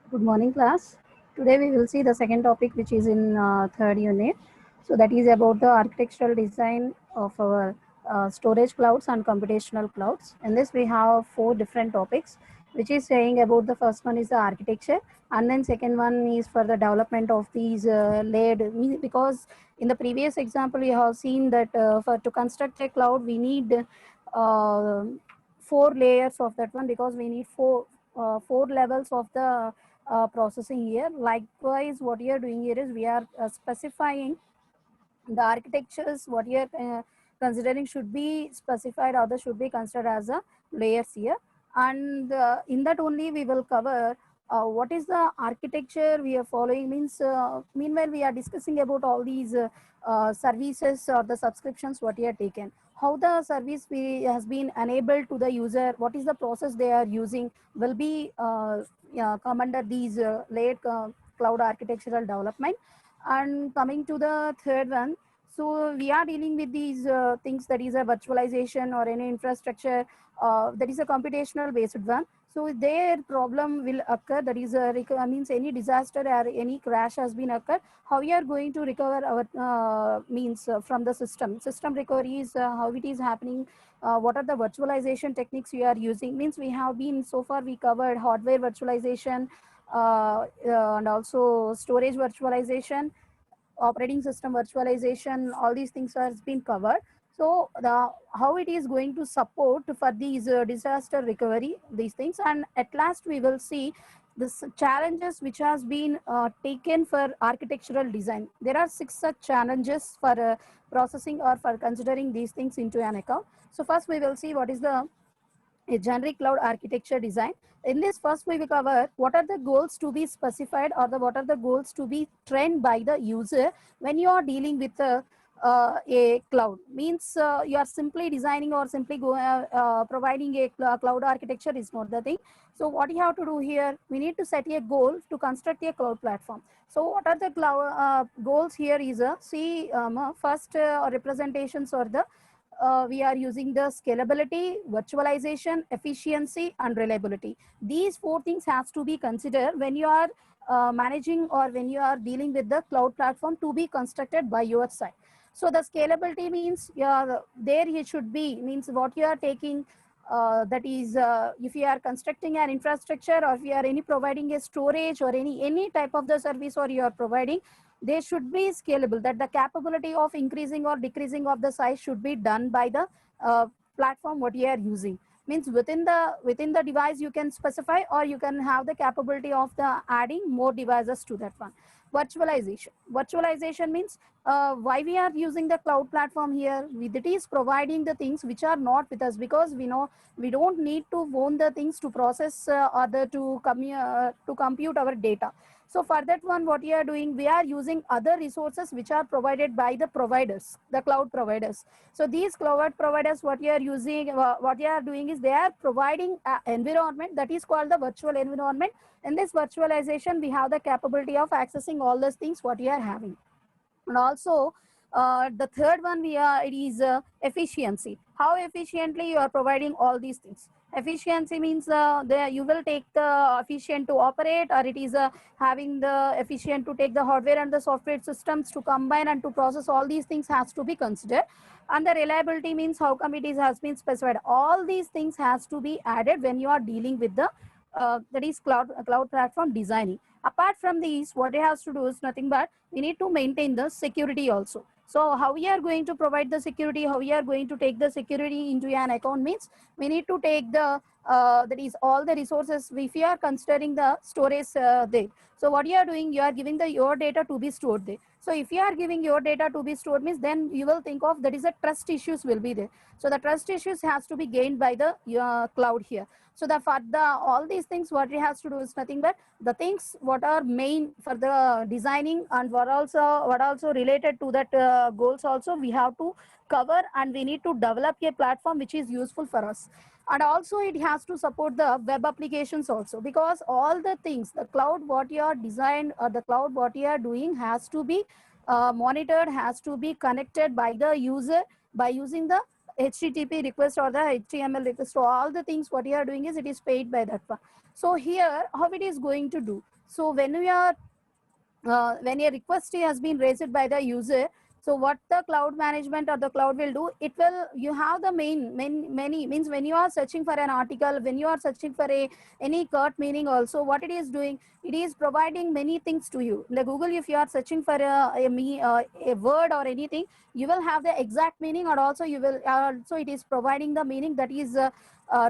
Good morning, class. Today we will see the second topic, which is in third unit. So that is about the architectural design of our storage clouds and computational clouds. In this, we have four different topics, which is saying about the first one is the architecture, and then second one is for the development of these layered. Because in the previous example, we have seen that for to construct a cloud, we need uh, four layers of that one, because we need four levels of the processing here. Likewise, what you are doing here is we are specifying the architectures what you are considering should be specified, or the should be considered as a layers here. And in that only we will cover what is the architecture we are following. Means meanwhile we are discussing about all these services or the subscriptions what you are taken, how the service has been enabled to the user, what is the process they are using will be yeah, come under these layered cloud architectural development. And coming to the third one, so we are dealing with these things, that is a virtualization or any infrastructure that is a computational based one. So their problem will occur, that is a means any disaster or any crash has been occurred, how we are going to recover our means from the system recovery is how it is happening, what are the virtualization techniques we are using. Means we have been so far we covered hardware virtualization, and also storage virtualization, operating system virtualization, all these things has been covered. So the how it is going to support for these disaster recovery, these things. And at last we will see this challenges which has been taken for architectural design. There are six such challenges for processing or for considering these things into an account. So first we will see what is the a generic cloud architecture design. In this, first we will cover what are the goals to be specified, or the what are the goals to be trained by the user when you are dealing with a cloud. Means you are simply designing or simply providing a cloud architecture is not the thing. So what you have to do here, we need to set a goal to construct a cloud platform. So what are the cloud goals here is see first representations or the we are using the scalability, virtualization, efficiency, and reliability. These four things has to be considered when you are managing or when you are dealing with the cloud platform to be constructed by your side. So the scalability means there it should be, means what you are taking, that is if you are constructing an infrastructure, or if you are any providing a storage or any type of the service or you are providing, they should be scalable, that the capability of increasing or decreasing of the size should be done by the platform what you are using. Means within the device you can specify, or you can have the capability of the adding more devices to that one. Virtualization means why we are using the cloud platform here, it is providing the things which are not with us, because we know we don't need to own the things to process or to compute our data. So for that one, what we are doing, we are using other resources which are provided by the providers, the cloud providers. So these cloud providers, what you are using, what you are doing is they are providing an environment that is called the virtual environment. In this virtualization, we have the capability of accessing all those things what you are having. And also the third one we are, it is efficiency, how efficiently you are providing all these things. Efficiency means you will take the efficient to operate, or it is having the efficient to take the hardware and the software systems to combine and to process, all these things has to be considered. And the reliability means how come it is has been specified, all these things has to be added when you are dealing with the that is cloud platform designing. Apart from these, what it has to do is nothing but we need to maintain the security also. So how we are going to provide the security, how we are going to take the security into an account means we need to take the that is all the resources. If you are considering the storage there, so what you are doing, you are giving the your data to be stored there. So if you are giving your data to be stored means, then you will think of that is a trust issues will be there. So the trust issues has to be gained by the cloud here. So the for the all these things what it has to do is nothing but the things what are main for the designing, and what also related to that goals also we have to cover, and we need to develop a platform which is useful for us. And also it has to support the web applications also, because all the things, the cloud what you are designed, or the cloud what you are doing has to be monitored, has to be connected by the user by using the HTTP request or the HTML request. So all the things what you are doing is it is paid by that one. So here how it is going to do, So when a request has been raised by the user, so what the cloud management or the cloud will do, it will, you have the many means when you are searching for an article, when you are searching for any curt meaning also, what it is doing, it is providing many things to you. Like Google, if you are searching for a word or anything, you will have the exact meaning, or also you will also it is providing the meaning that is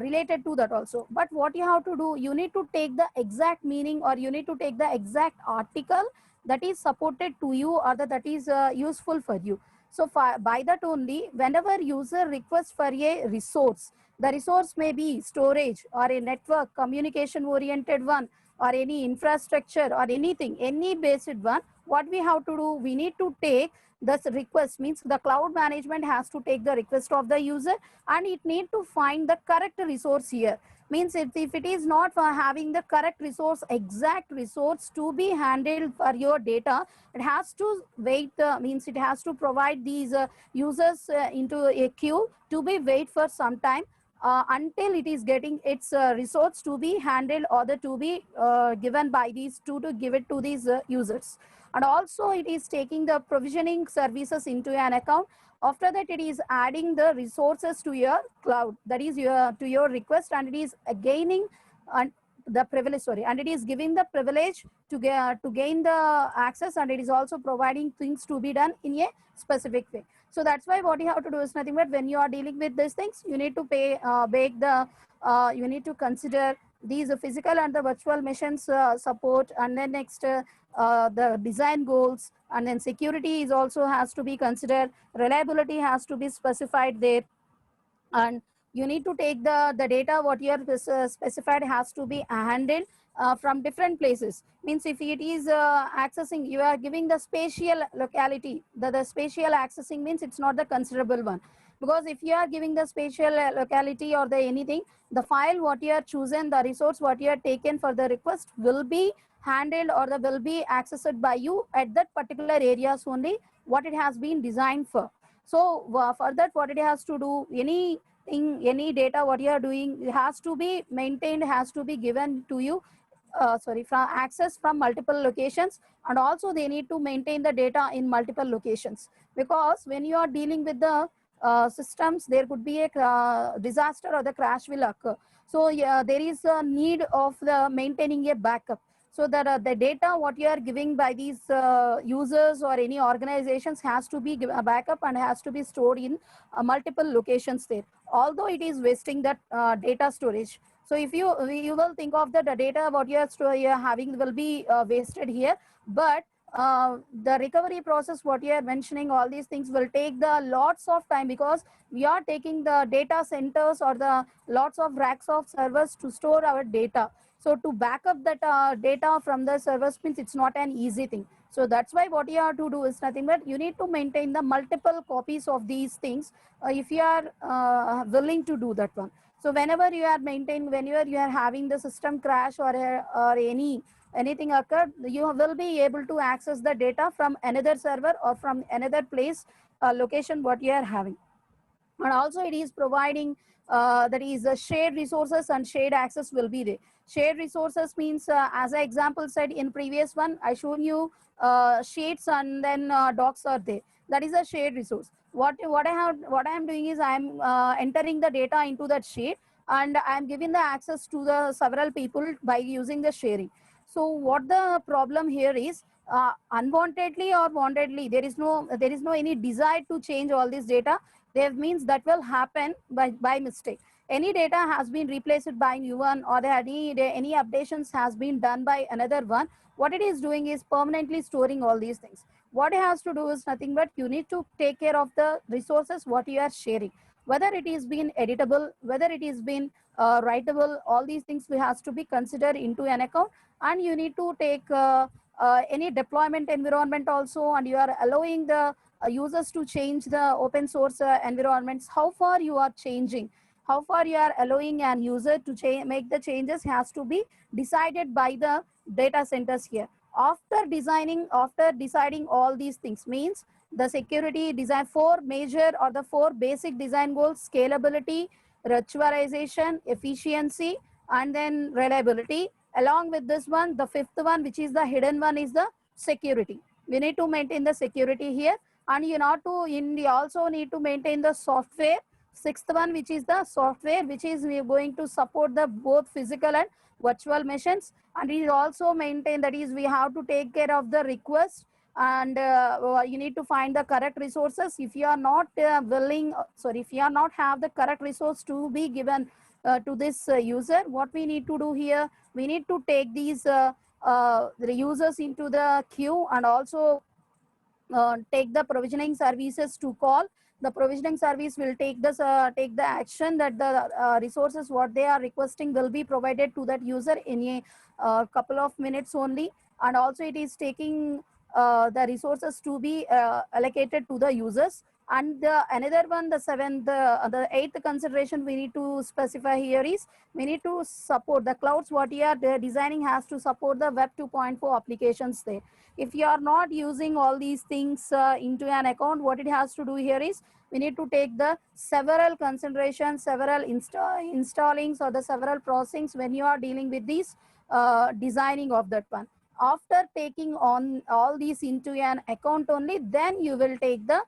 related to that also. But what you have to do, you need to take the exact meaning, or you need to take the exact article that is supported to you, or that is useful for you. So by that only, whenever user requests for a resource, the resource may be storage or a network communication oriented one, or any infrastructure or anything, any basic one, what we have to do, we need to take this request, means the cloud management has to take the request of the user, and it need to find the correct resource here. Means if it is not for having the correct resource, exact resource to be handled for your data, it has to wait, means it has to provide these users into a queue to be wait for some time, until it is getting its resource to be handled, or the to be given by these to give it to these users. And also it is taking the provisioning services into an account. After that, it is adding the resources to your cloud, that is your to your request, and it is gaining and the privilege, sorry, and it is giving the privilege to gain the access, and it is also providing things to be done in a specific way. So that's why what you have to do is nothing but, when you are dealing with these things, you need to bake the you need to consider these physical and the virtual machines support, and then next the design goals, and then security is also has to be considered, reliability has to be specified there, and you need to take the data what you are specified has to be handled from different places. Means if it is accessing, you are giving the spatial locality, the spatial accessing means it's not the considerable one, because if you are giving the spatial locality or the anything, the file what you are chosen, the resource what you are taken for the request will be handled, or the will be accessed by you at that particular areas only what it has been designed for. So for that, what it has to do, any data what you are doing, it has to be maintained, has to be given to you, sorry, from access from multiple locations, and also they need to maintain the data in multiple locations, because when you are dealing with the systems, there could be a disaster or the crash will occur. So yeah, there is a need of the maintaining a backup, so that the data what you are giving by these users or any organizations has to be a backup, and has to be stored in multiple locations there, although it is wasting that data storage. So if you will think of that the data what you are having will be wasted here, but the recovery process what you are mentioning, all these things will take the lots of time, because we are taking the data centers or the lots of racks of servers to store our data. So to back up that data from the servers means it's not an easy thing. So that's why what you have to do is nothing but, you need to maintain the multiple copies of these things if you are willing to do that one. So whenever you are maintaining, whenever you are having the system crash or anything occurred, you will be able to access the data from another server or from another place location what you are having. And also it is providing that is shared resources and shared access will be there. Shared resources means as I example said in previous one, I shown you sheets and then docs are there. That is a shared resource. What I am doing is I am entering the data into that sheet, and I am giving the access to the several people by using the sharing. So what the problem here is, unwantedly or wantedly, there is no any desire to change all this data. That means that will happen by mistake. Any data has been replaced by new one, or any updations has been done by another one. What it is doing is permanently storing all these things. What it has to do is nothing but, you need to take care of the resources what you are sharing, whether it is been editable, whether it is been writable, all these things we has to be considered into an account. And you need to take any deployment environment also, and you are allowing the users to change the open source environments, how far you are changing, how far you are allowing an user to make the changes has to be decided by the data centers here. After deciding all these things, means the security design, four major or the four basic design goals: scalability, virtualization, efficiency, and then reliability. Along with this one, the fifth one, which is the hidden one, is the security. We need to maintain the security here, and you also need to maintain the software. Sixth one, which is the software, which is we are going to support the both physical and virtual machines, and it is also maintain, that is we have to take care of the request, and you need to find the correct resources. If you are not if you are not have the correct resource to be given to this user, what we need to do here, we need to take these the users into the queue, and also take the provisioning services to call. The provisioning service will take the action that the resources what they are requesting will be provided to that user in a couple of minutes only, and also it is taking the resources to be allocated to the users. And another one, the eighth consideration we need to specify here is, we need to support the clouds what you are designing has to support the web 2.4 applications there. If you are not using all these things into an account, what it has to do here is, we need to take the several considerations, several installings, or the several processings when you are dealing with these designing of that one. After taking on all these into an account only, then you will take the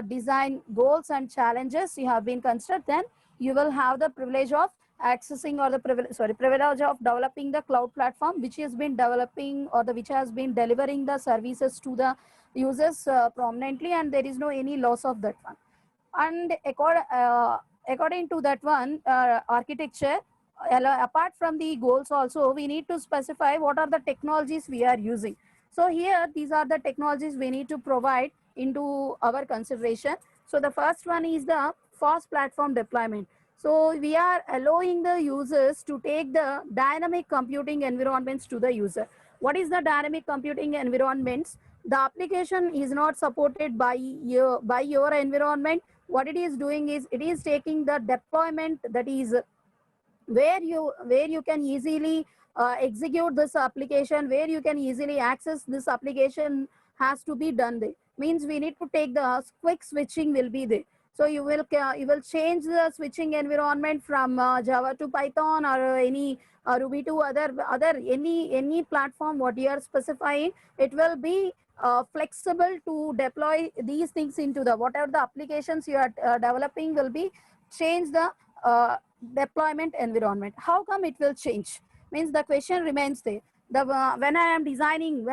design goals and challenges you have been considered. Then you will have the privilege of accessing, or the privilege of developing the cloud platform which has been developing, or which has been delivering the services to the users prominently, and there is no any loss of that one. And according to that one architecture, apart from the goals also, we need to specify what are the technologies we are using. So here these are the technologies we need to provide into our consideration. So the first one is the fast platform deployment. So we are allowing the users to take the dynamic computing environments to the user. What is the dynamic computing environments? The application is not supported by your environment. What it is doing is, it is taking the deployment, that is where you can easily execute this application, where you can easily access this application has to be done there. Means we need to take the quick switching will be there. So you will change the switching environment from Java to Python, or any Ruby to other any platform what you are specifying. It will be flexible to deploy these things into the whatever the applications you are developing will be change the deployment environment. How come it will change? Means the question remains there. When I am designing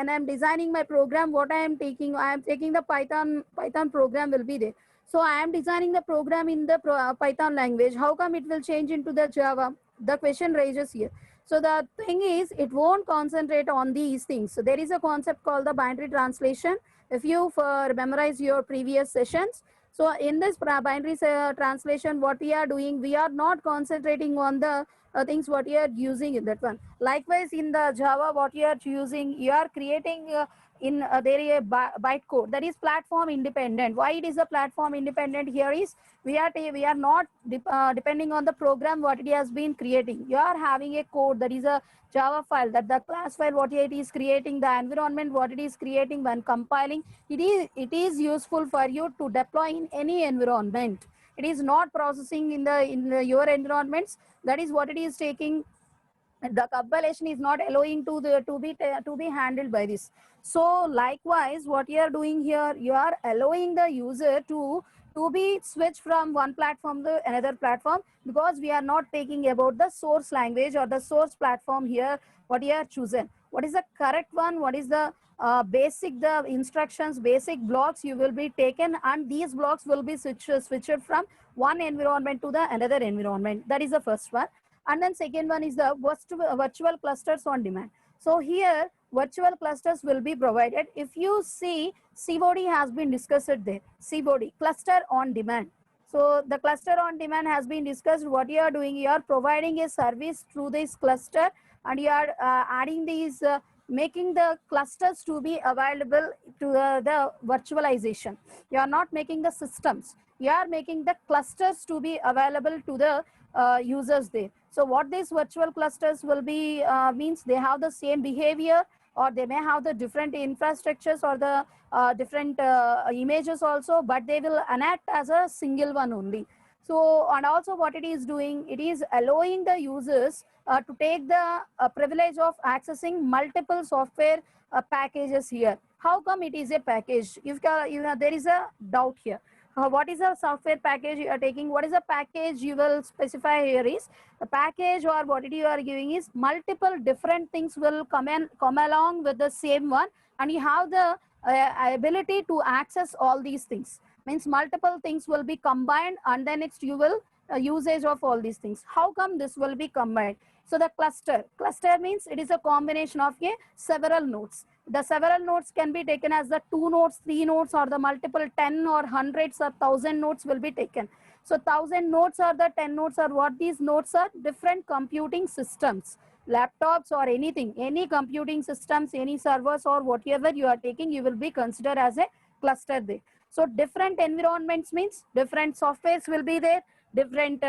my program, what I am taking the Python program will be there. So I am designing the program in the Python language. How come it will change into the Java? The question raises here. So the thing is, it won't concentrate on these things. So there is a concept called the binary translation. If you memorize your previous sessions, so in this binary translation, what we are doing, we are not concentrating on the things what you are using in that one. Likewise, in the Java, what you are using, you are creating in there is a bytecode that is platform independent. Why it is a platform independent here is, we are not depending on the program what it has been creating. You are having a code that is a Java file, that the class file what it is creating, the environment what it is creating when compiling, it is useful for you to deploy in any environment. It is not processing in your environments. That is what it is taking. The compilation is not allowing to be handled by this. So likewise, what you are doing here, you are allowing the user to be switched from one platform to another platform, because we are not taking about the source language or the source platform here what you are chosen. What is the correct one? What is the the instructions, basic blocks you will be taken, and these blocks will be switched from one environment to the another environment. That is the first one. And then second one is the virtual clusters on demand. So here virtual clusters will be provided. If you see, COD has been discussed there. COD, cluster on demand. So the cluster on demand has been discussed. What you are doing, you are providing a service through this cluster, and you are adding these making the clusters to be available to the virtualization. You are not making the systems. You are making the clusters to be available to the users there. So what these virtual clusters will be means, they have the same behavior, or they may have the different infrastructures, or the different images also, but they will enact as a single one only. So, and also what it is doing, it is allowing the users to take the privilege of accessing multiple software packages here. How come it is a package? If there is a doubt here. What is a software package you are taking? What is a package you will specify here is the package, or what you are giving is multiple different things will come along with the same one, and you have the ability to access all these things. Means multiple things will be combined, and then next you will usage of all these things. How come this will be combined? So the cluster means it is a combination of several nodes. The several nodes can be taken as the 2 nodes, 3 nodes, or the multiple 10 or hundreds or 1000 nodes will be taken. So 1000 nodes or the 10 nodes are what these nodes are? Different computing systems, laptops or anything, any computing systems, any servers or whatever you are taking, you will be considered as a cluster there. So different environments means different softwares will be there, different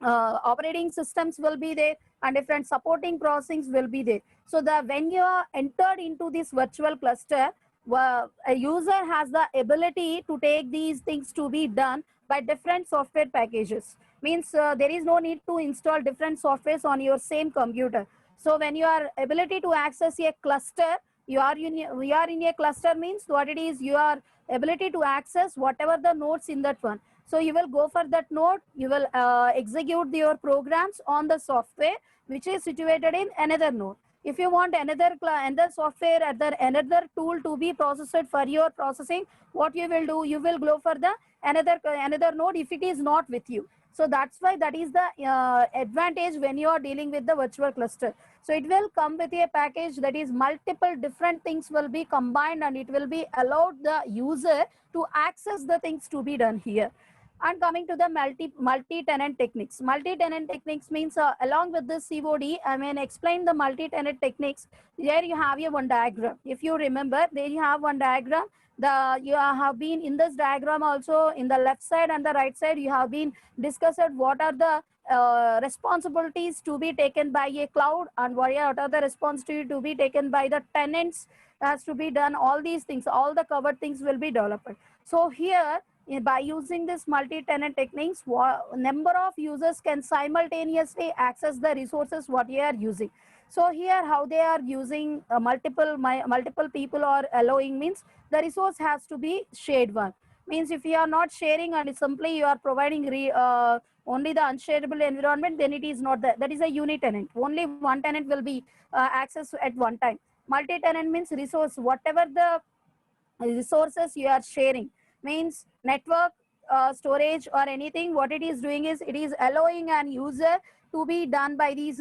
operating systems will be there, and different supporting processings will be there. So when you are entered into this virtual cluster, a user has the ability to take these things to be done by different software packages. Means there is no need to install different softwares on your same computer. So when you are ability to access a cluster, we are in a cluster means what it is, your ability to access whatever the nodes in that one. So you will go for that node, you will execute your programs on the software which is situated in another node. If you want another software, another tool to be processed for your processing, what you will do, you will go for the another node if it is not with you. So that's why that is the advantage when you are dealing with the virtual cluster. So it will come with a package that is multiple different things will be combined, and it will be allowed the user to access the things to be done here. And coming to the multi-tenant techniques. Multi-tenant techniques means along with this COD, I mean explain the multi-tenant techniques. There you have a one diagram. If you remember, there you have one diagram. You have been in this diagram also, in the left side and the right side, you have been discussed what are the responsibilities to be taken by a cloud, and what are the responsibilities to be taken by the tenants has to be done. All these things, all the covered things will be developed. So here, by using this multi-tenant techniques, number of users can simultaneously access the resources what you are using. So here how they are using multiple people are allowing means the resource has to be shared one. Means if you are not sharing and simply you are providing only the unshareable environment, then it is not that is a uni-tenant. Only one tenant will be accessed at one time. Multi-tenant means resource, whatever the resources you are sharing, means network, storage or anything, what it is doing is it is allowing an user to be done by these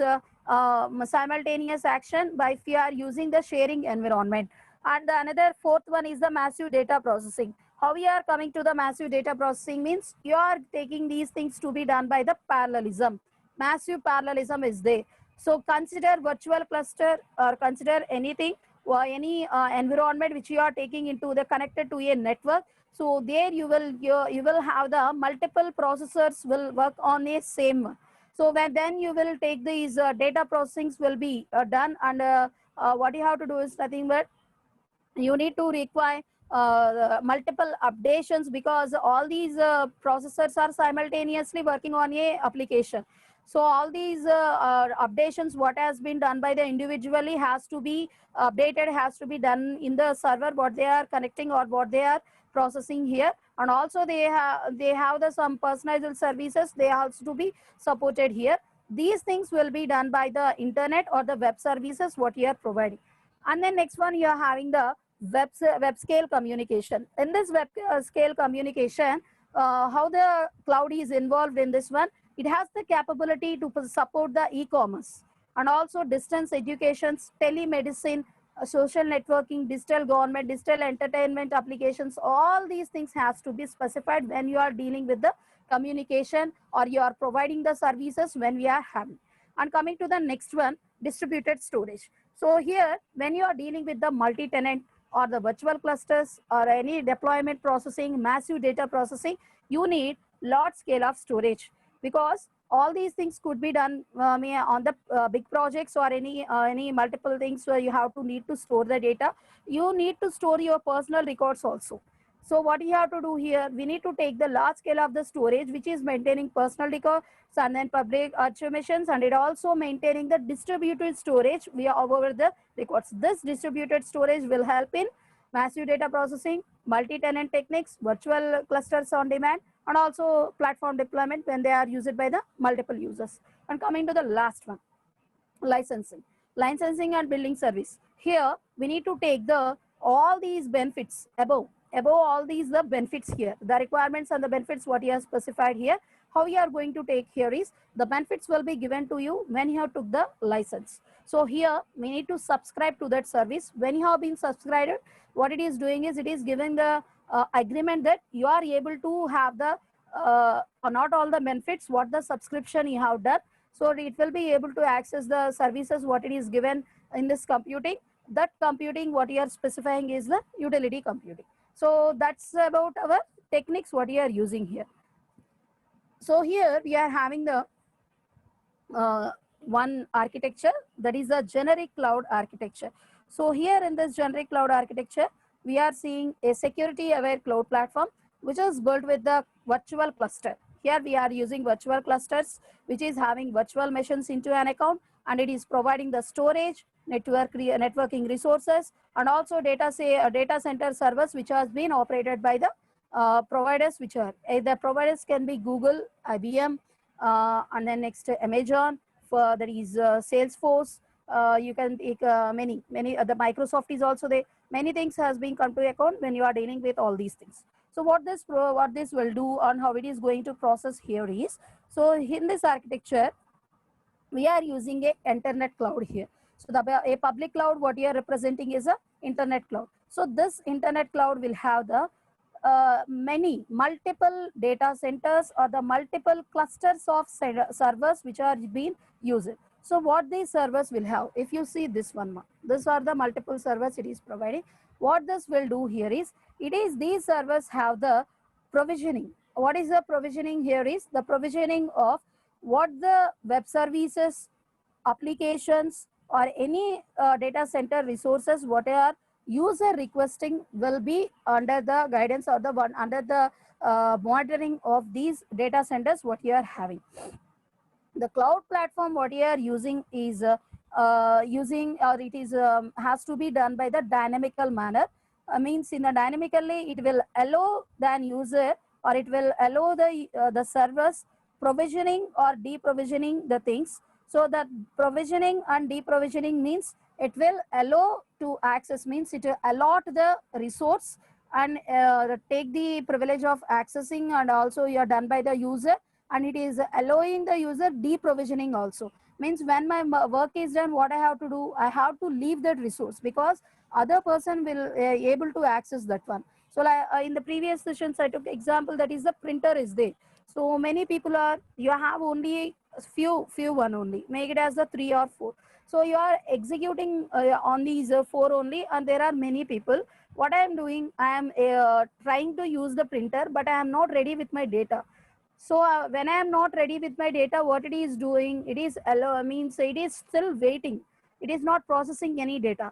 simultaneous action by if you are using the sharing environment. And the another fourth one is the massive data processing. How we are coming to the massive data processing means you are taking these things to be done by the parallelism. Massive parallelism is there. So consider virtual cluster or consider anything or any environment which you are taking into the connected to a network. So there you will have the multiple processors will work on a same one. So when then you will take these data processings will be done, and what you have to do is nothing but you need to require multiple updations, because all these processors are simultaneously working on a application. So all these updations what has been done by the individually has to be updated, has to be done in the server what they are connecting or what they are processing here. And also they have the some personalized services, they also to be supported here. These things will be done by the internet or the web services what you are providing. And then next one, you are having the web scale communication. In this web scale communication, how the cloud is involved in this one, it has the capability to support the e-commerce and also distance educations, telemedicine, social networking, digital government, digital entertainment applications. All these things has to be specified when you are dealing with the communication or you are providing the services when we are having. And coming to the next one, distributed storage. So here, when you are dealing with the multi-tenant or the virtual clusters or any deployment processing, massive data processing, you need large scale of storage, because all these things could be done on the big projects or any multiple things where you have to need to store the data. You need to store your personal records also. So what you have to do here, we need to take the large scale of the storage, which is maintaining personal records and then public archivations, and it also maintaining the distributed storage via over the records. This distributed storage will help in massive data processing, multi-tenant techniques, virtual clusters on demand, and also platform deployment when they are used by the multiple users. And coming to the last one, licensing and billing service. Here we need to take the all these benefits above all these the benefits here, the requirements and the benefits what you have specified here. How you are going to take here is the benefits will be given to you when you have took the license. So here we need to subscribe to that service. When you have been subscribed, what it is doing is it is giving the agreement that you are able to have the not all the benefits what the subscription you have done. So it will be able to access the services what it is given in this computing. That computing what you are specifying is the utility computing. So that's about our techniques what you are using here. So here we are having the one architecture, that is a generic cloud architecture. So here in this generic cloud architecture, we are seeing a security aware cloud platform which is built with the virtual cluster. Here we are using virtual clusters which is having virtual machines into an account, and it is providing the storage, networking resources, and also data center servers which has been operated by the providers, which are the providers can be Google, IBM, and then next Amazon, for that is Salesforce. You can take many the Microsoft is also there. Many things has been come to account when you are dealing with all these things. So what this will do and how it is going to process here is, so in this architecture we are using a internet cloud here. So a public cloud what you are representing is a internet cloud. So this internet cloud will have the many multiple data centers or the multiple clusters of servers which are being used. So what these servers will have, if you see this one, these are the multiple servers it is providing. What this will do here is, it is these servers have the provisioning. What is the provisioning here is the provisioning of what the web services, applications, or any data center resources what are user requesting will be under the guidance or the one under the monitoring of these data centers what you are having. The cloud platform what you are using is using, or it is has to be done by the dynamical manner. Means in a dynamically it will allow the user, or it will allow the servers provisioning or deprovisioning the things. So that provisioning and deprovisioning means it will allow to access, means it will allot the resource and take the privilege of accessing, and also you are done by the user, and it is allowing the user deprovisioning also. Means when my work is done, what I have to do, I have to leave that resource because other person will able to access that one. So like, in the previous sessions I took example, that is the printer is there. So many people are, you have only few one only, make it as the 3 or 4. So you are executing on these 4 only, and there are many people. What I am doing, I am trying to use the printer, but I am not ready with my data. So when I am not ready with my data, what it is doing, it is means it is still waiting. It is not processing any data.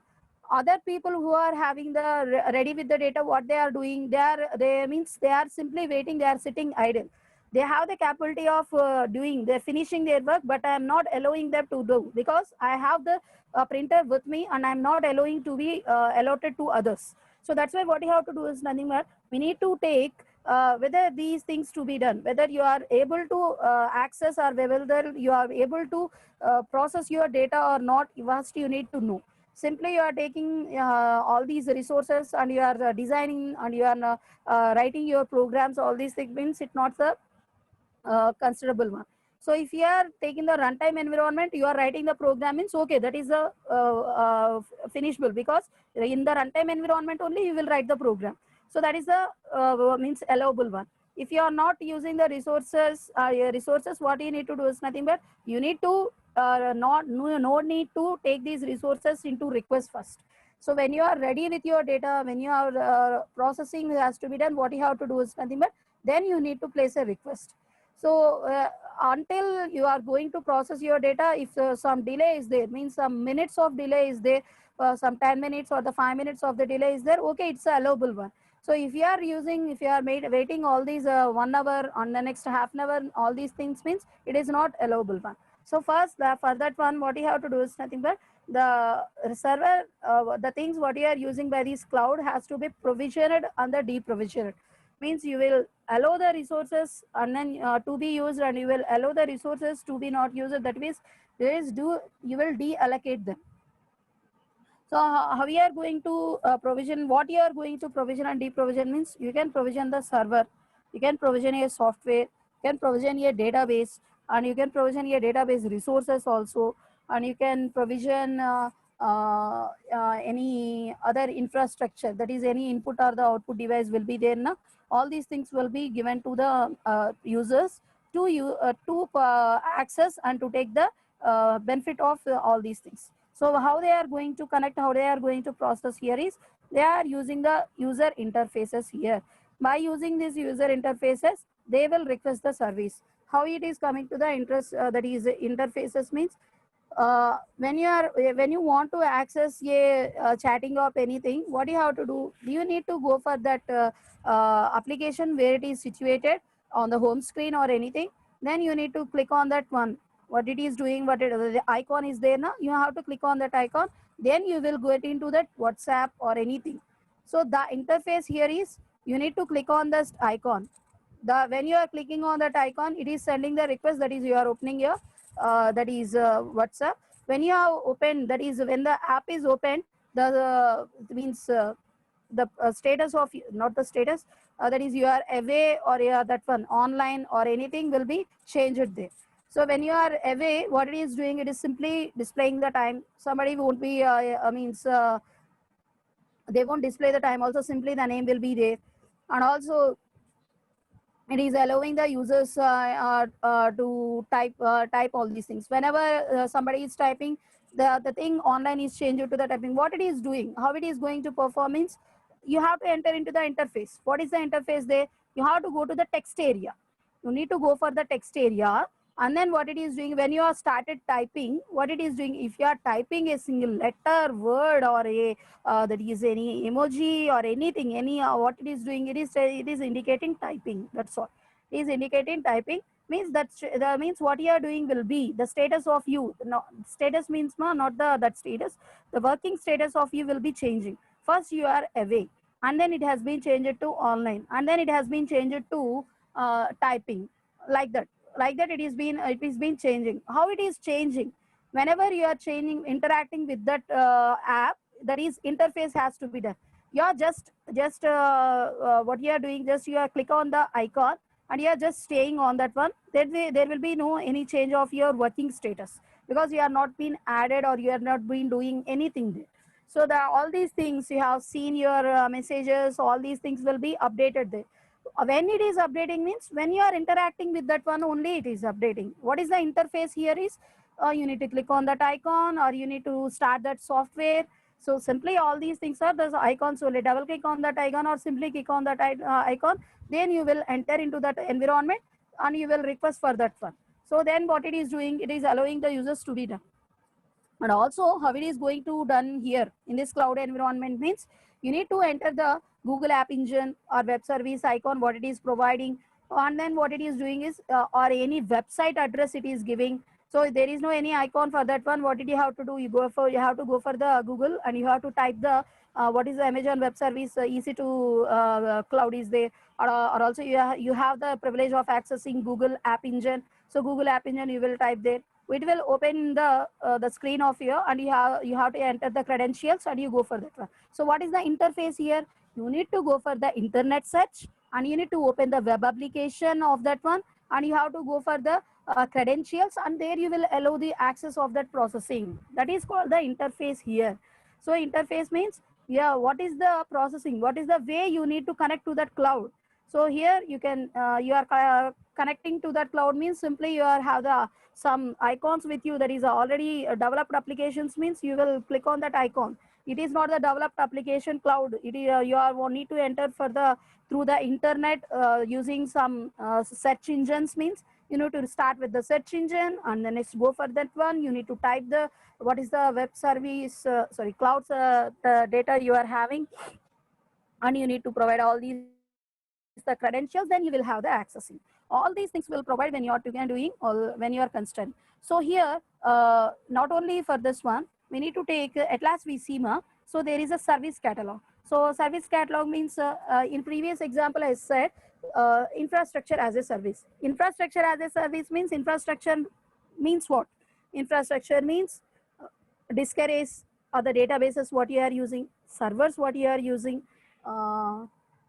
Other people who are having the ready with the data, what they are doing, they are simply waiting. They are sitting idle. They have the capability of doing, they're finishing their work, but I am not allowing them to do because I have the printer with me, and I'm not allowing to be allotted to others. So that's why what you have to do is nothing but we need to take whether these things to be done, whether you are able to access, or whether you are able to process your data or not, first you need to know. Simply you are taking all these resources and you are designing and you are writing your programs, all these things means it's not the considerable one. So if you are taking the runtime environment, you are writing the program means okay, that is a finishable, because in the runtime environment only you will write the program. So that is the means allowable one. If you are not using the resources, what you need to do is nothing but you need to no need to take these resources into request first. So when you are ready with your data, when you are processing has to be done, what you have to do is nothing but then you need to place a request. So until you are going to process your data, if some delay is there, means some minutes of delay is there, some 10 minutes or the 5 minutes of the delay is there, okay, it's a allowable one. So if you are using, if you are waiting all these 1 hour on the next half an hour, all these things means it is not allowable one. So first, for that one, what you have to do is nothing but the server, the things what you are using by this cloud has to be provisioned and the deprovisioned. Means you will allow the resources and then to be used, and you will allow the resources to be not used. That means there is you will deallocate them. So how we are going to provision, what you are going to provision and deprovision means you can provision the server, you can provision a software, you can provision a database, and you can provision a database resources also, and you can provision any other infrastructure, that is any input or the output device will be there. Now all these things will be given to the users to access and to take the benefit of all these things. So how they are going to connect, how they are going to process here is they are using the user interfaces here. By using these user interfaces, they will request the service. How it is coming to the interest, that is interfaces means when you want to access a chatting of anything, what you have to do, you need to go for that application where it is situated on the home screen or anything. Then you need to click on that one, what it is doing, the icon is there now, you have to click on that icon, then you will get into that WhatsApp or anything. So the interface here is you need to click on this icon. When you are clicking on that icon, it is sending the request, that is you are opening your that is WhatsApp. When you have opened, that is when the app is opened, the means the status of, not the status, that is you are away or that one online or anything will be changed there. So when you are away, what it is doing, it is simply displaying the time. Somebody won't be means they won't display the time, also simply the name will be there. And also it is allowing the users to type all these things. Whenever somebody is typing, the thing online is changed to the typing. What it is doing, how it is going to perform means you have to enter into the interface. What is the interface there? You have to go to the text area. You need to go for the text area, and then what it is doing, when you are started typing, what it is doing, if you are typing a single letter, word, or a that is any emoji or anything, any what it is doing, it is indicating typing. That's all. It is indicating typing means that means what you are doing will be the status of you. No, status means not the that status. The working status of you will be changing. First you are away, and then it has been changed to online, and then it has been changed to typing, like that. Like that it is been changing. How it is changing? Whenever you are changing, interacting with that app, that is interface has to be done. You are just what you are doing, just you are click on the icon and you are just staying on that one. Then there will be no any change of your working status, because you are not been added or you are not been doing anything there. So all these things you have seen your messages, all these things will be updated there. When it is updating means when you are interacting with that one only it is updating. What is the interface here is you need to click on that icon or you need to start that software. So simply all these things are the icons. So double click on that icon or simply click on that icon, then you will enter into that environment and you will request for that one. So then what it is doing, it is allowing the users to be done. And also how it is going to done here in this cloud environment means you need to enter the Google App Engine or web service icon, what it is providing, and then what it is doing is or any website address it is giving. So there is no any icon for that one. What did you have to do? You have to go for the Google and you have to type the what is the Amazon Web Service EC2 cloud is there, or also you have the privilege of accessing Google App Engine. So Google App Engine you will type there. It will open the screen of here, and you have to enter the credentials and you go for that one. So what is the interface here? You need to go for the internet search and you need to open the web application of that one, and you have to go for the credentials, and there you will allow the access of that processing. That is called the interface here. So interface means, yeah, what is the processing, what is the way you need to connect to that cloud. So here you can you are connecting to that cloud means simply you are have the some icons with you, that is already developed applications means you will click on that icon. It is not the developed application cloud. It is you are need to enter for the through the internet using some search engines means you need to start with the search engine and then next go for that one. You need to type the what is the web service sorry clouds the data you are having. and you need to provide all these the credentials, then you will have the accessing. All these things will provide when you are doing all when you are constrained. So here, not only for this one, we need to take Atlas vCIMA. So there is a service catalog. So service catalog means in previous example I said infrastructure as a service. Infrastructure as a service means infrastructure means what? Infrastructure means disk arrays or the databases what you are using, servers what you are using, uh,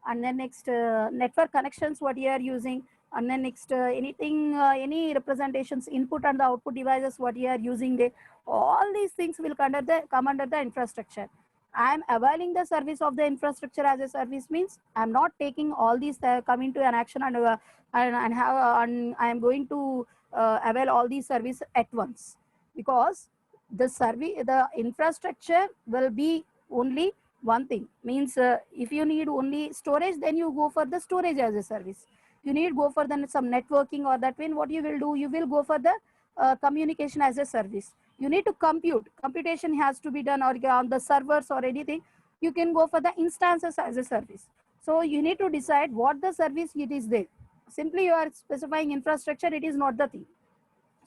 and then next network connections what you are using, and then next anything any representations input and the output devices what you are using there. All these things will come under the infrastructure. I am availing the service of the infrastructure as a service means I am not taking all these come into an action and have and I am going to avail all these service at once, because the infrastructure will be only one thing. Means if you need only storage, then you go for the storage as a service. You need go for the some networking, or that mean what you will do, you will go for the communication as a service. You need to computation has to be done, or on the servers or anything, you can go for the instances as a service. So you need to decide what the service it is there. Simply you are specifying infrastructure, it is not the thing.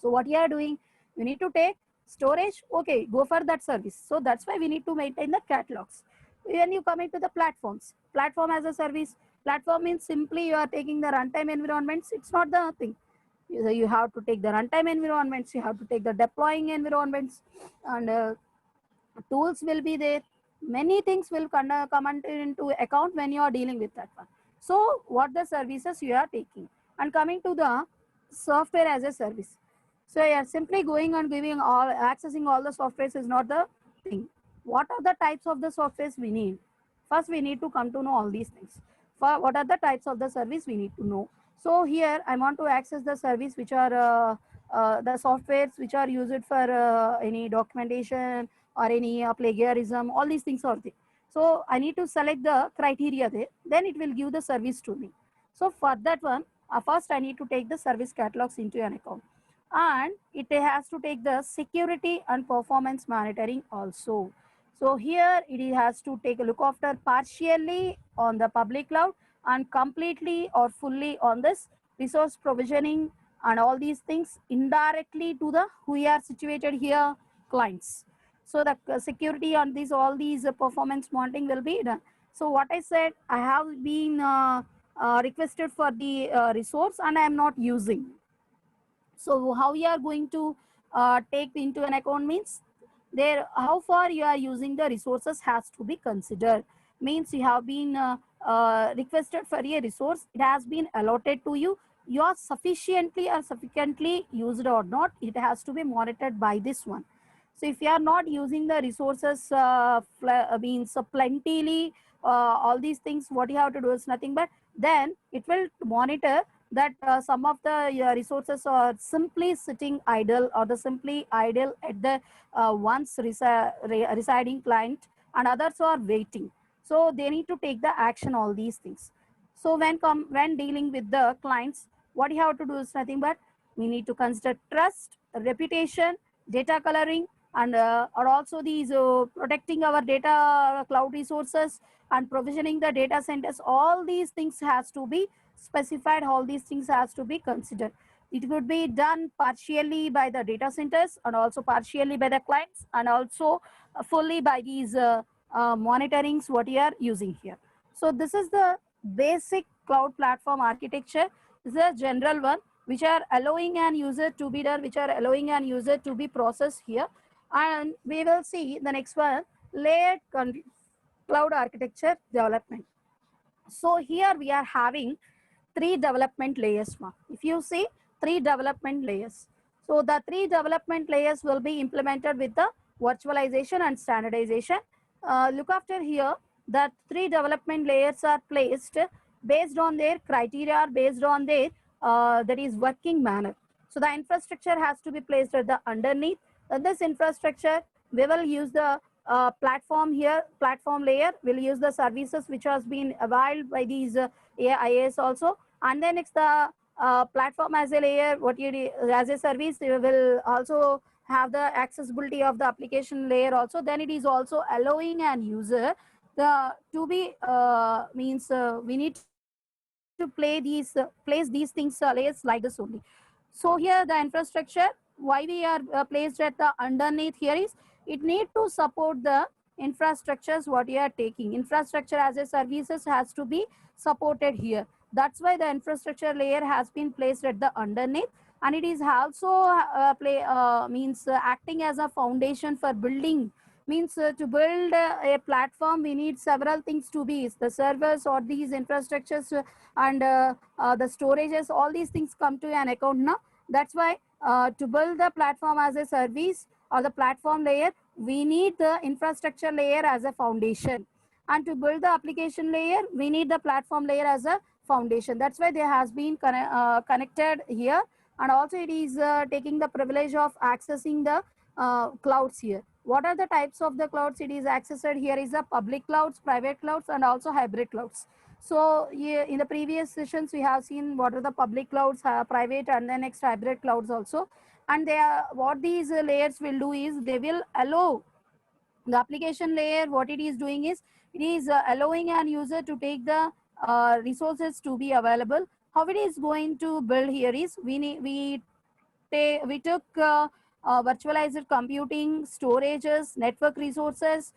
So what you are doing, you need to take storage, okay, go for that service. So that's why we need to maintain the catalogs. When you come into the platforms, platform as a service, platform means simply you are taking the runtime environments, it's not the thing. You have to take the runtime environments, you have to take the deploying environments, and tools will be there. Many things will come into account when you are dealing with that one. So what the services you are taking, and coming to the software as a service. So yeah, simply going and giving all accessing all the softwares is not the thing. What are the types of the softwares we need? First, we need to come to know all these things. For what are the types of the service we need to know. So here I want to access the service which are the softwares which are used for any documentation or any plagiarism. All these things are there. So I need to select the criteria there. Then it will give the service to me. So for that one, first I need to take the service catalogs into an account, and it has to take the security and performance monitoring also. So here it has to take a look after partially on the public cloud and completely or fully on this resource provisioning and all these things indirectly to the who are situated here clients. So the security on these all these performance monitoring will be done. So what I said, I have been requested for the resource and I am not using. So how you are going to take into an account means there how far you are using the resources has to be considered. Means you have been requested for a resource, it has been allotted to you, you are sufficiently or sufficiently used or not, it has to be monitored by this one. So if you are not using the resources means plentifully, all these things, what you have to do is nothing but then it will monitor that some of the resources are simply sitting idle or the simply idle at the once residing client, and others are waiting. So they need to take the action all these things. So when dealing with the clients, what you have to do is nothing but we need to consider trust, reputation, data coloring, and are also these protecting our data cloud resources and provisioning the data centers. All these things has to be specified, all these things has to be considered. It could be done partially by the data centers and also partially by the clients, and also fully by these monitorings what you are using here. So this is the basic cloud platform architecture. This is a general one which are allowing an user to be done, which are allowing an user to be processed here. And we will see the next one, layered cloud architecture development. So here we are having three development layers. If you see three development layers, so the three development layers will be implemented with the virtualization and standardization. Look after here, the three development layers are placed based on their criteria, based on their that is working manner. So the infrastructure has to be placed at the underneath. This infrastructure, we will use the platform here, platform layer, will use the services which has been availed by these AIS also. And then it's the platform as a layer, what you as a service, you will also have the accessibility of the application layer also. Then it is also allowing an user the to be means we need to place these things layers like this only. So here the infrastructure why we are placed at the underneath here is it need to support the infrastructures what you are taking. Infrastructure as a services has to be supported here. That's why the infrastructure layer has been placed at the underneath, and it is also play means acting as a foundation for building. Means to build a platform we need several things to be the servers or these infrastructures and the storages, all these things come to an account now. That's why to build the platform as a service or the platform layer we need the infrastructure layer as a foundation, and to build the application layer we need the platform layer as a foundation. That's why there has been connected here, and also it is taking the privilege of accessing the clouds here. What are the types of the clouds it is accessed here is the public clouds, private clouds, and also hybrid clouds. So yeah, in the previous sessions, we have seen what are the public clouds, private, and then next hybrid clouds also. And they are, what these layers will do is they will allow the application layer. What it is doing is it is allowing an user to take the resources to be available. How it is going to build here is we took virtualized computing, storages, network resources,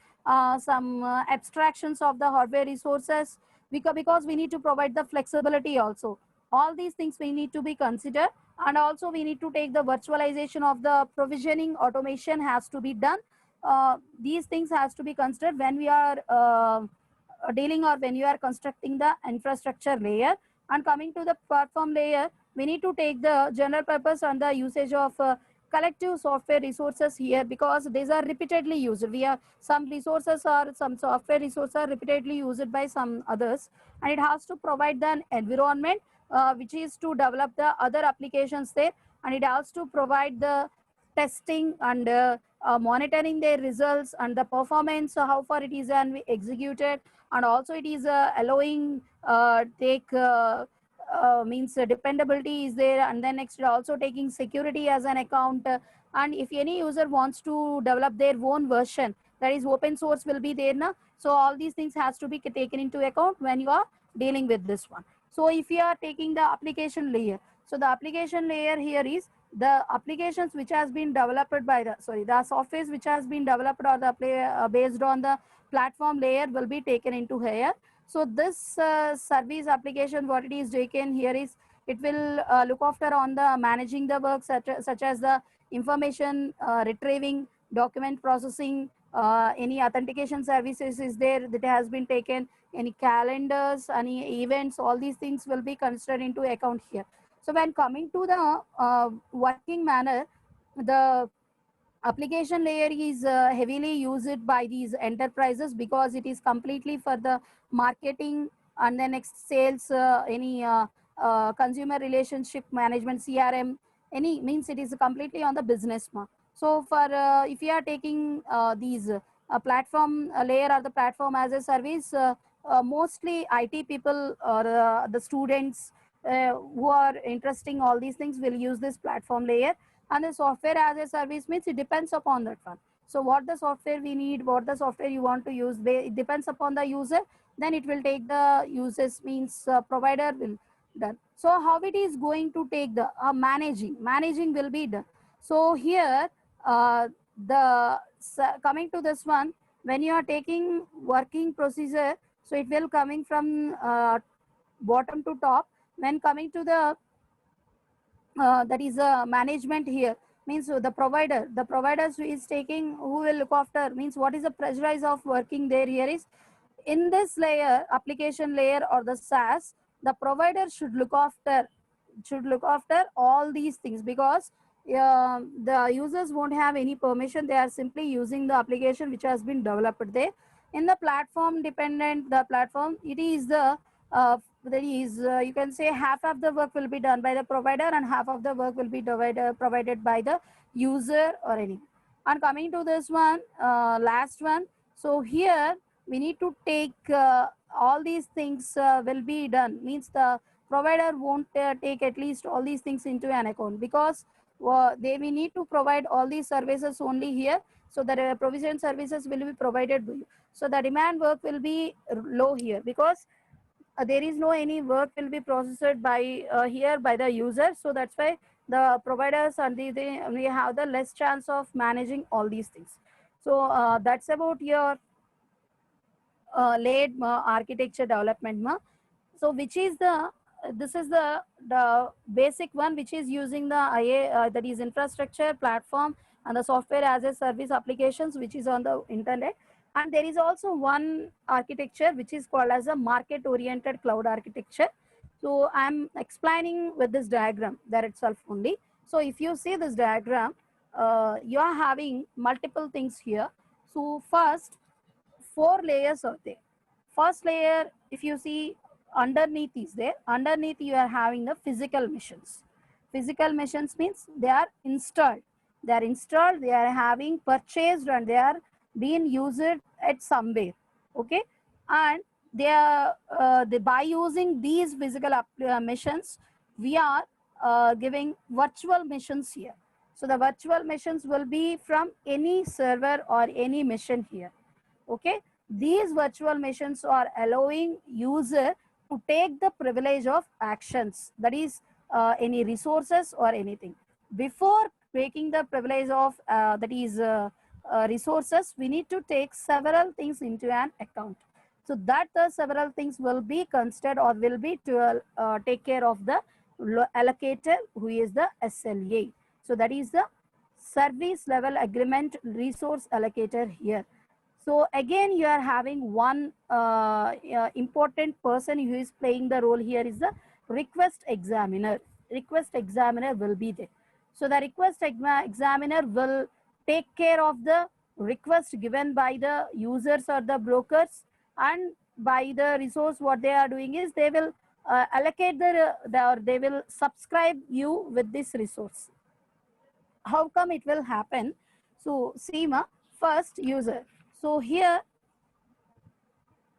some abstractions of the hardware resources, because we need to provide the flexibility also. All these things we need to be considered, and also we need to take the virtualization of the provisioning automation has to be done. These things has to be considered when we are dealing or when you are constructing the infrastructure layer. And coming to the platform layer, we need to take the general purpose and the usage of collective software resources here, because these are repeatedly used. We have some resources or some software resources are repeatedly used by some others, and it has to provide the environment which is to develop the other applications there, and it has to provide the testing and monitoring their results and the performance, how far it is and executed, and also it is allowing take means dependability is there, and then next also taking security as an account. And if any user wants to develop their own version, that is open source will be there now. So all these things has to be taken into account when you are dealing with this one. So if you are taking the application layer, so the application layer here is the applications which has been developed by the the softwares which has been developed or the based on the platform layer will be taken into here. So this service application, what it is taken here is it will look after on the managing the work such as the information retrieving, document processing, any authentication services is there that has been taken, any calendars, any events, all these things will be considered into account here. So when coming to the working manner, the application layer is heavily used by these enterprises because it is completely for the marketing and then next sales, any consumer relationship management, CRM, any means it is completely on the business. So for if you are taking these platform layer or the platform as a service, mostly IT people or the students who are interesting all these things will use this platform layer. And the software as a service means it depends upon that one. So what the software we need, what the software you want to use, it depends upon the user. Then it will take the users means provider will done. So how it is going to take the managing will be done. So here the coming to this one, when you are taking working procedure, so it will coming from bottom to top. When coming to the that is a management here means the providers who is taking, who will look after means what is the pressurize of working there here is in this layer, application layer or the SaaS, the provider should look after all these things, because the users won't have any permission. They are simply using the application which has been developed there. In the platform dependent, the platform, it is the that is you can say half of the work will be done by the provider and half of the work will be provided by the user or any. And coming to this one, last one. So here we need to take all these things will be done means the provider won't take at least all these things into an account, because they we need to provide all these services only here. So the provision services will be provided to you. So the demand work will be low here, because there is no any work will be processed by here by the user. So that's why the providers and we have the less chance of managing all these things. So that's about your laid architecture development so which is the this is the basic one, which is using the IA, that is infrastructure platform and the software as a service applications, which is on the internet. And there is also one architecture which is called as a market oriented cloud architecture. So I'm explaining with this diagram there itself only. So if you see this diagram, you are having multiple things here. So first, 4 layers are there. First layer, if you see, underneath is there. Underneath you are having the physical machines. Physical machines means they are installed. They are installed, they are having purchased, and they are being used at somewhere. Okay. And by using these physical machines, we are giving virtual machines here. So the virtual machines will be from any server or any machine here. Okay, these virtual machines are allowing user to take the privilege of actions, that is any resources or anything. Before taking the privilege of that is resources, we need to take several things into an account. So that the several things will be considered or will be to take care of the allocator, who is the SLA. So that is the service level agreement resource allocator here. So again, you are having one important person who is playing the role here is the request examiner. Request examiner will be there. So the request examiner will take care of the request given by the users or the brokers, and by the resource what they are doing is they will allocate or they will subscribe you with this resource. How come it will happen? So SEMA, first user. So here,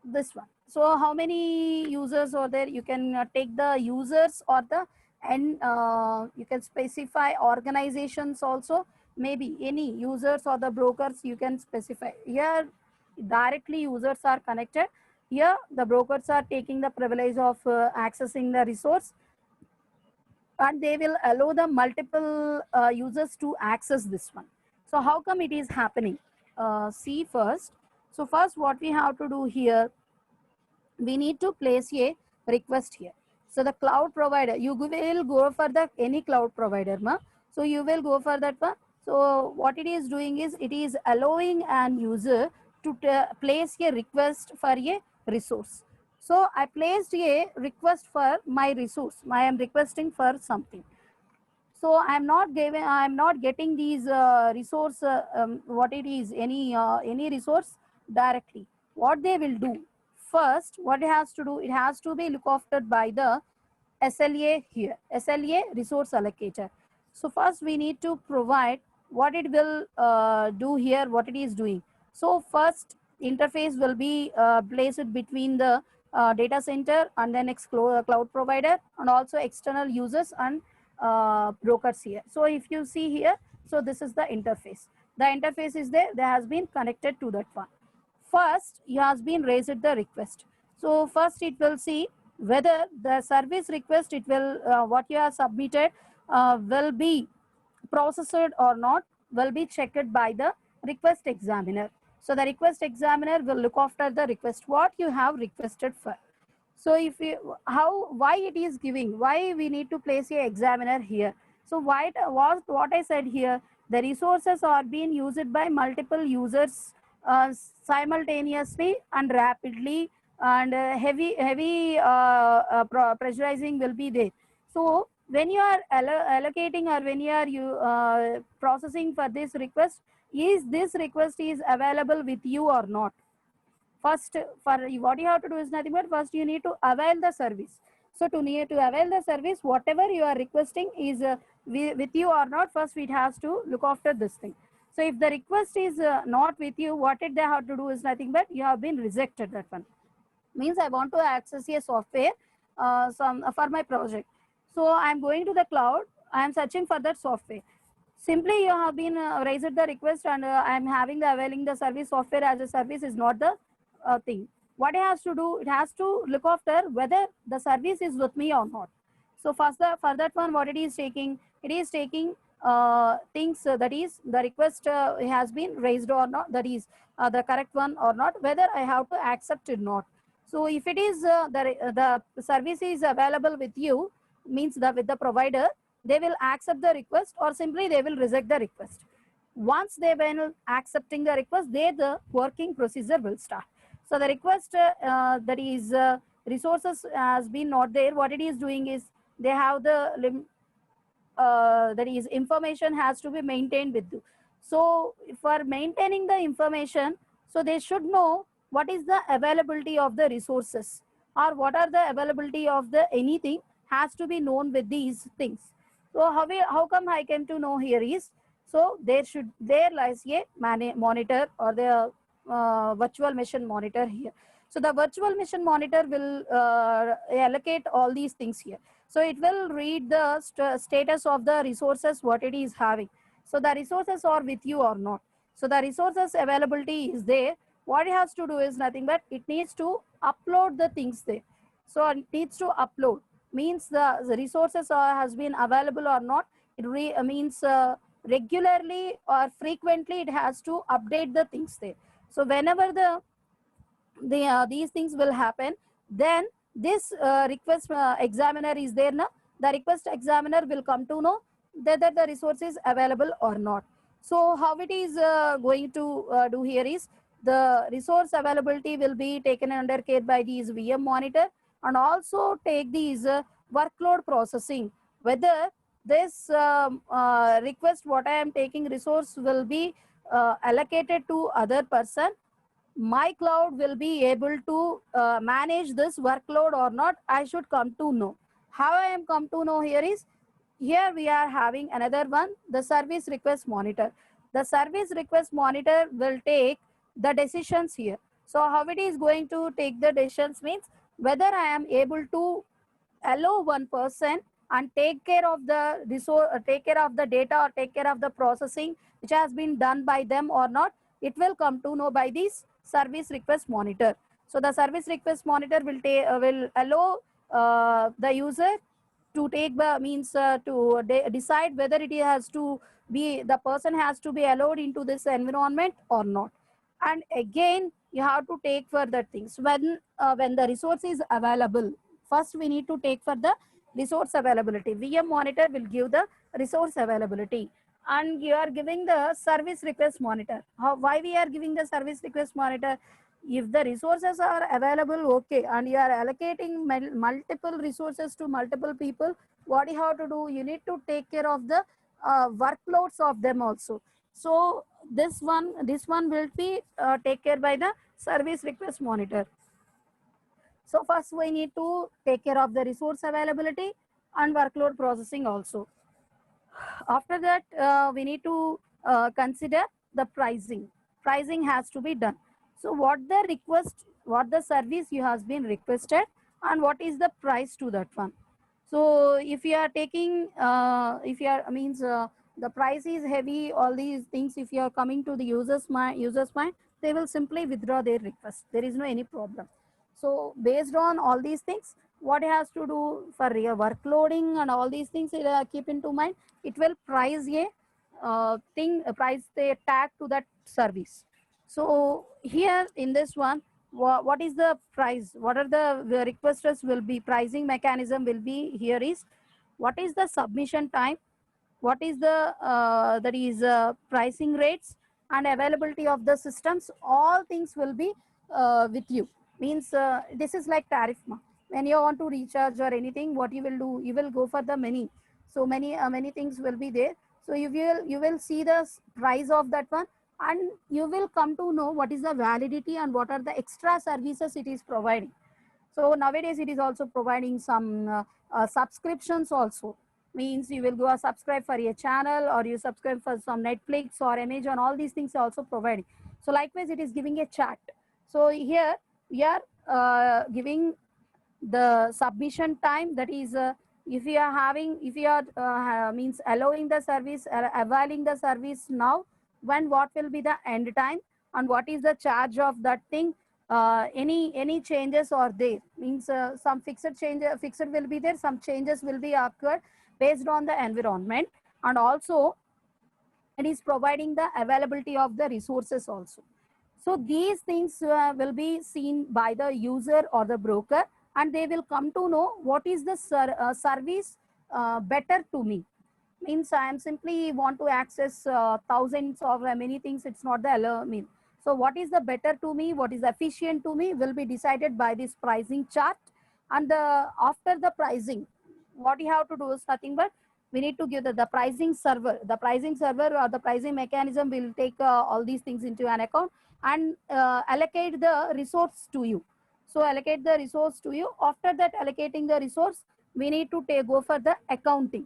this one. So how many users are there? You can take the users or the, and you can specify organizations also. Maybe any users or the brokers you can specify. Here directly users are connected. Here the brokers are taking the privilege of accessing the resource, and they will allow the multiple users to access this one. So how come it is happening? See first. So first what we have to do here, we need to place a request here. So the cloud provider, you will go for the any cloud provider, so you will go for that one. So what it is doing is it is allowing an user to place a request for a resource. So I placed a request for my resource. I am requesting for something. So I'm not getting these resource, what it is, any resource directly. What they will do first, what it has to do, it has to be looked after by the SLA here, SLA resource allocator. So first we need to provide what it will do here, what it is doing. So first interface will be placed between the data center and then cloud provider, and also external users and brokers here. So if you see here, so this is the interface. The interface is there, that has been connected to that one. First, you has been raised the request. So first it will see whether the service request, it will what you have submitted will be processed or not, will be checked by the request examiner. So the request examiner will look after the request what you have requested for. So if you, why it is giving, why we need to place a examiner here. So what I said here, the resources are being used by multiple users simultaneously and rapidly, and heavy pressurizing will be there. So when you are allocating, or when you are processing for this request, is this request is available with you or not? First, for what you have to do is nothing but first you need to avail the service. So to avail the service, whatever you are requesting is with you or not, first it has to look after this thing. So if the request is not with you, what they have to do is nothing but you have been rejected that one. Means I want to access a software for my project. So I'm going to the cloud, I'm searching for that software. Simply you have been raised the request and I am having the availing the service software as a service is not the thing. What it has to do, it has to look after whether the service is with me or not. So first for that one, what it is taking things that is the request has been raised or not, that is the correct one or not, whether I have to accept it or not. So if it is the service is available with you, means the with the provider, they will accept the request or simply they will reject the request. Once they will accepting the request, the working procedure will start. So the request that is resources has been not there. What it is doing is they have the that is information has to be maintained with you. So for maintaining the information, so they should know what is the availability of the resources or what are the availability of the anything has to be known with these things. So how come I came to know here is, so there lies a monitor or the virtual machine monitor here. So the virtual machine monitor will allocate all these things here. So it will read the status of the resources, what it is having. So the resources are with you or not. So the resources availability is there. What it has to do is nothing but it needs to upload the things there. So it needs to upload, means the resources has been available or not. It means regularly or frequently it has to update the things there. So whenever these things will happen, then this request examiner is there now, the request examiner will come to know whether the resource is available or not. So how it is going to do here is, the resource availability will be taken under care by these VM monitor and also take these workload processing, whether this request what I am taking resource will be allocated to other person, my cloud will be able to manage this workload or not, I should come to know. How I am come to know here is, here we are having another one, the service request monitor. The service request monitor will take the decisions here. So how it is going to take the decisions means, whether I am able to allow one person and take care of the resource, take care of the data or take care of the processing which has been done by them or not, it will come to know by this service request monitor. So the service request monitor will allow the user to take the means to decide whether it has to be, the person has to be allowed into this environment or not. And again you have to take for the things when the resource is available. First we need to take for the resource availability. VM monitor will give the resource availability, and you are giving the service request monitor. Why we are giving the service request monitor? If the resources are available, okay, and you are allocating multiple resources to multiple people, what you have to do, you need to take care of the workloads of them also. So this one will be take care by the service request monitor. So first we need to take care of the resource availability and workload processing also. After that, we need to consider the pricing. Pricing has to be done. So what the request, what the service you has been requested, and what is the price to that one. So if you are taking, if you are means the price is heavy, all these things, if you are coming to the users mind, they will simply withdraw their request. There is no any problem. So based on all these things, what it has to do for your workloading and all these things, keep into mind, it will price a price the tag to that service. So here in this one, what is the price, what are the requesters will be, pricing mechanism will be here is, what is the submission time, what is the that is pricing rates and availability of the systems, all things will be with you. Means this is like tariff. When you want to recharge or anything, what you will do, you will go for the many, so many things will be there. So you will see the price of that one, and you will come to know what is the validity and what are the extra services it is providing. So nowadays it is also providing some subscriptions also. Means you will go subscribe for a channel, or you subscribe for some Netflix or Amazon, all these things are also providing. So likewise it is giving a chat. So here we are giving the submission time, that is if you are having, if you are means allowing the service, availing the service now, when what will be the end time, and what is the charge of that thing, any changes are there, means some fixed change, fixed will be there, some changes will be occurred based on the environment, and also it is providing the availability of the resources also. So these things will be seen by the user or the broker, and they will come to know what is the service better to me. Means I am simply want to access thousands of many things. It's not the mean. So what is the better to me? What is efficient to me will be decided by this pricing chart. And after the pricing, what you have to do is nothing but we need to give the pricing server. The pricing server or the pricing mechanism will take all these things into an account and allocate the resource to you. So allocate the resource to you. After that allocating the resource, we need to go for the accounting.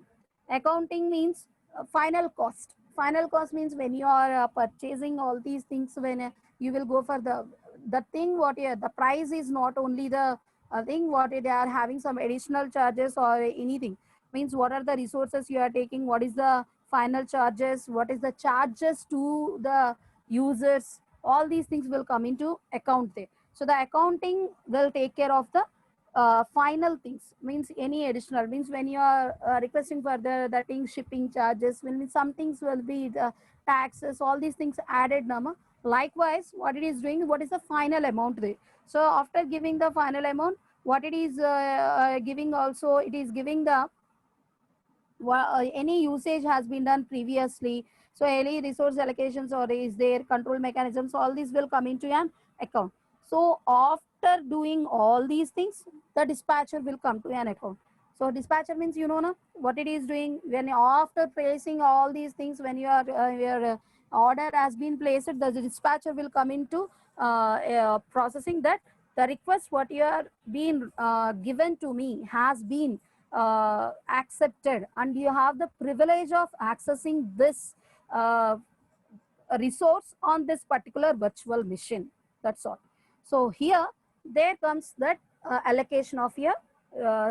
Accounting means final cost. Final cost means when you are purchasing all these things, when you will go for the thing, what the price is not only the thing, what they are having some additional charges or anything. Means what are the resources you are taking, what is the final charges, what is the charges to the users, all these things will come into account there. So the accounting will take care of the final things, means any additional, means when you are requesting for the thing, shipping charges will be, some things will be the taxes, all these things added number. Likewise, what it is doing, what is the final amount there. So after giving the final amount, what it is giving also, it is giving the any usage has been done previously. So any resource allocations or is there control mechanisms, all these will come into an account. So after doing all these things, the dispatcher will come to an account. So dispatcher means, you know, what it is doing when after placing all these things, when your order has been placed, the dispatcher will come into processing that the request what you are being given to me has been accepted, and you have the privilege of accessing this uh, resource on this particular virtual machine. That's all. So here there comes that allocation of your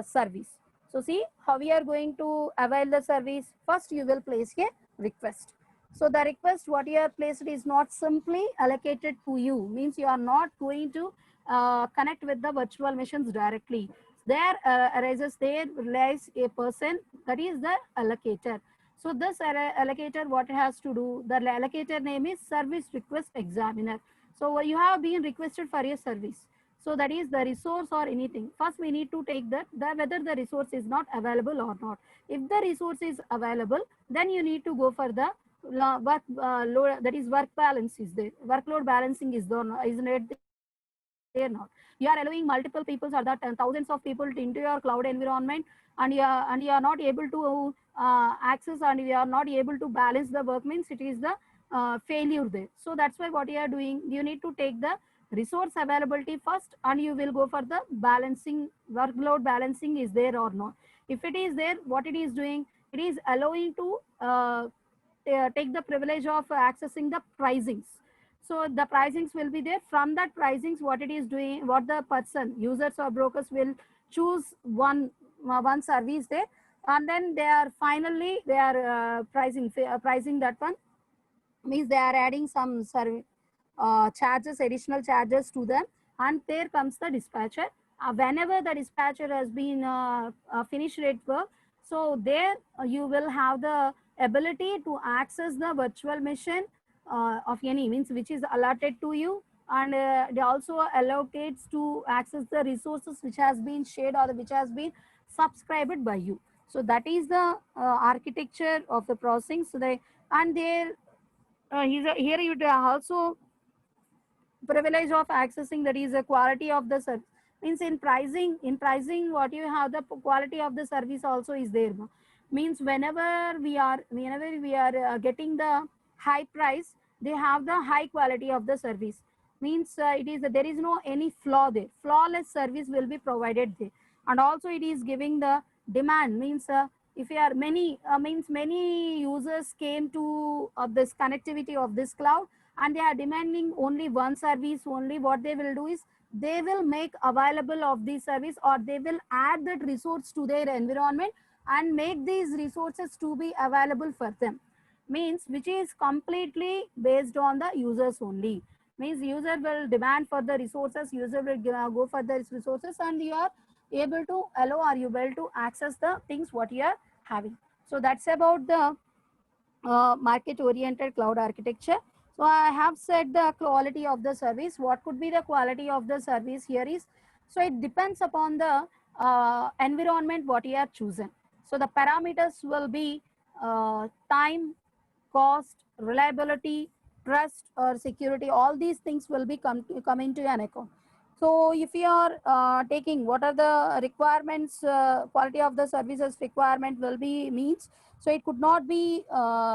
service. So see how we are going to avail the service. First you will place a request. So the request what you have placed is not simply allocated to you, means you are not going to connect with the virtual machines directly. There arises, there lies a person, that is the allocator. So this allocator, what it has to do, the allocator name is service request examiner. So you have been requested for a service. So that is the resource or anything. First we need to take that whether the resource is not available or not. If the resource is available, then you need to go for the work load, that is work balance is there. Workload balancing is there, isn't it there now? You are allowing multiple people or that thousands of people into your cloud environment, and you are not able to access, and you are not able to balance the work, means it is the failure there. So that's why what you are doing, you need to take the resource availability first, and you will go for the balancing, workload balancing is there or not. If it is there, what it is doing, it is allowing to take the privilege of accessing the pricings. So the pricings will be there. From that pricings, what it is doing, what the person, users or brokers will choose one service there, and then they are finally they are pricing that one, means they are adding some charges, additional charges to them, and there comes the dispatcher. Whenever the dispatcher has been finished its work, so there you will have the ability to access the virtual machine of any, means which is allotted to you, and they also allocates to access the resources which has been shared or which has been subscribed by you. So that is the architecture of the processing. So they, and there here you also privilege of accessing, that is the quality of the service, means in pricing what you have, the quality of the service also is there, no? Means whenever we are getting the high price, they have the high quality of the service, means it is there is no any flaw there, flawless service will be provided there. And also it is giving the demand, means if you are many means many users came to this connectivity of this cloud, and they are demanding only one service only, what they will do is they will make available of the service, or they will add that resource to their environment and make these resources to be available for them. Means which is completely based on the users only. Means user will demand for the resources, user will go for the resources, and you are able to allow, or you able to access the things what you are having. So that's about the market oriented cloud architecture. So I have said the quality of the service. What could be the quality of the service here is, so it depends upon the environment what you are chosen. So the parameters will be time, cost, reliability, trust, or security. All these things will be come into an account. So if you are taking what are the requirements, quality of the services requirement will be means, so it could not be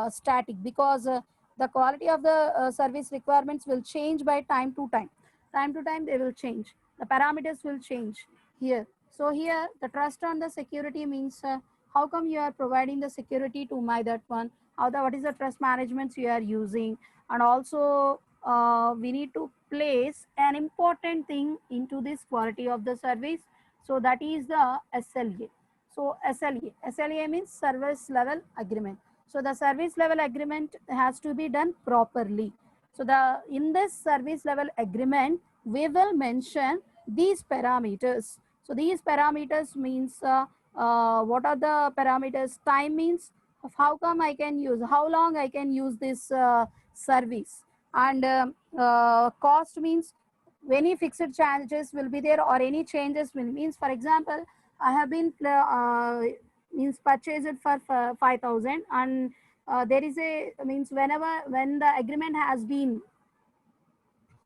static, because the quality of the service requirements will change by time to time. Time to time they will change. The parameters will change here. So here the trust on the security means how come you are providing the security to my that one, how the what is the trust management you are using. And also we need to place an important thing into this quality of the service. So that is the SLA. So SLA means service level agreement. So the service level agreement has to be done properly. So the in this service level agreement, we will mention these parameters. So these parameters means what are the parameters? Time means of how come I can use, how long I can use this service. And cost means any fixed charges will be there, or any changes will means, for example, I have been means purchased it for 5,000, and there is a means whenever when the agreement has been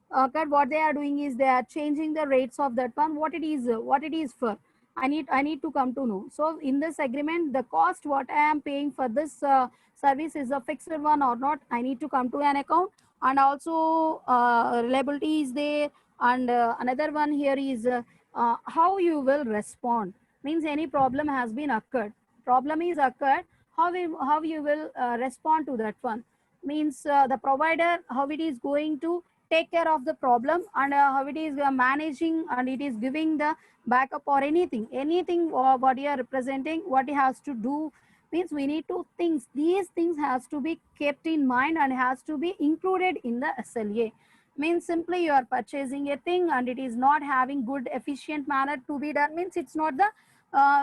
what they are doing is they are changing the rates of that one, what it is for. I need to come to know. So in this agreement, the cost what I am paying for this service is a fixed one or not, I need to come to an account. And also reliability is there. And another one here is how you will respond. Means any problem has been occurred, problem is occurred, how you will respond to that one. Means the provider, how it is going to take care of the problem, and how it is managing, and it is giving the backup, or anything what you are representing, what it has to do. Means we need to things, these things has to be kept in mind and has to be included in the SLA. Means simply you are purchasing a thing and it is not having good efficient manner to be done, means it's not the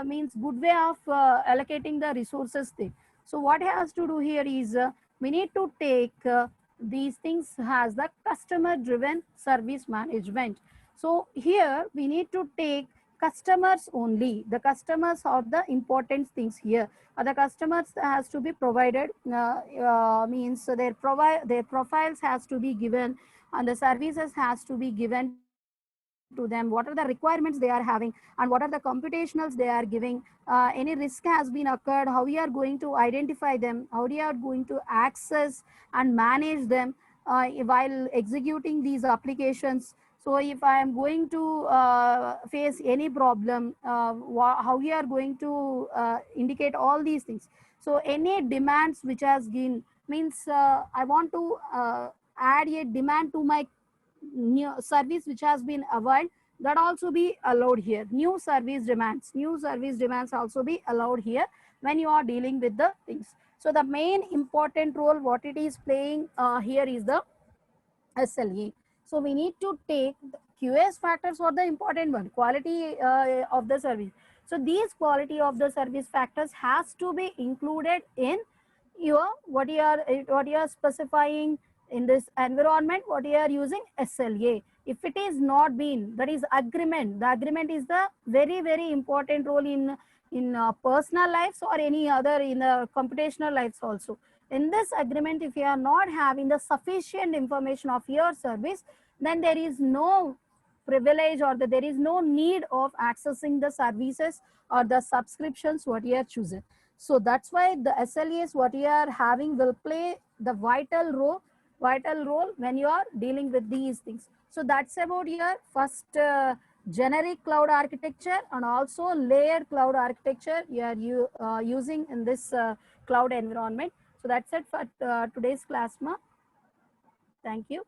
means good way of allocating the resources thing. So what it has to do here is we need to take these things has the customer driven service management. So here we need to take customers only, the customers are the important things here. The customers has to be provided, means their profiles has to be given, and the services has to be given to them, what are the requirements they are having, and what are the computationals they are giving. Any risk has been occurred, how we are going to identify them, how we are going to access and manage them while executing these applications. So if I am going to face any problem, how we are going to indicate all these things. So any demands which has been, means I want to add a demand to my new service which has been avoided, that also be allowed here. New service demands also be allowed here when you are dealing with the things. So the main important role what it is playing here is the SLE. So we need to take the QS factors for the important one, quality of the service. So these quality of the service factors has to be included in your what you are specifying in this environment, what you are using SLA. If it is not been, that is agreement. The agreement is the very important role in personal lives or any other in computational lives also. In this agreement, if you are not having the sufficient information of your service, then there is no privilege, or there is no need of accessing the services or the subscriptions what you are choosing. So that's why the SLAs what you are having will play the vital role when you are dealing with these things. So that's about your first generic cloud architecture and also layered cloud architecture you are using in this cloud environment. So that's it for today's class, ma. Thank you.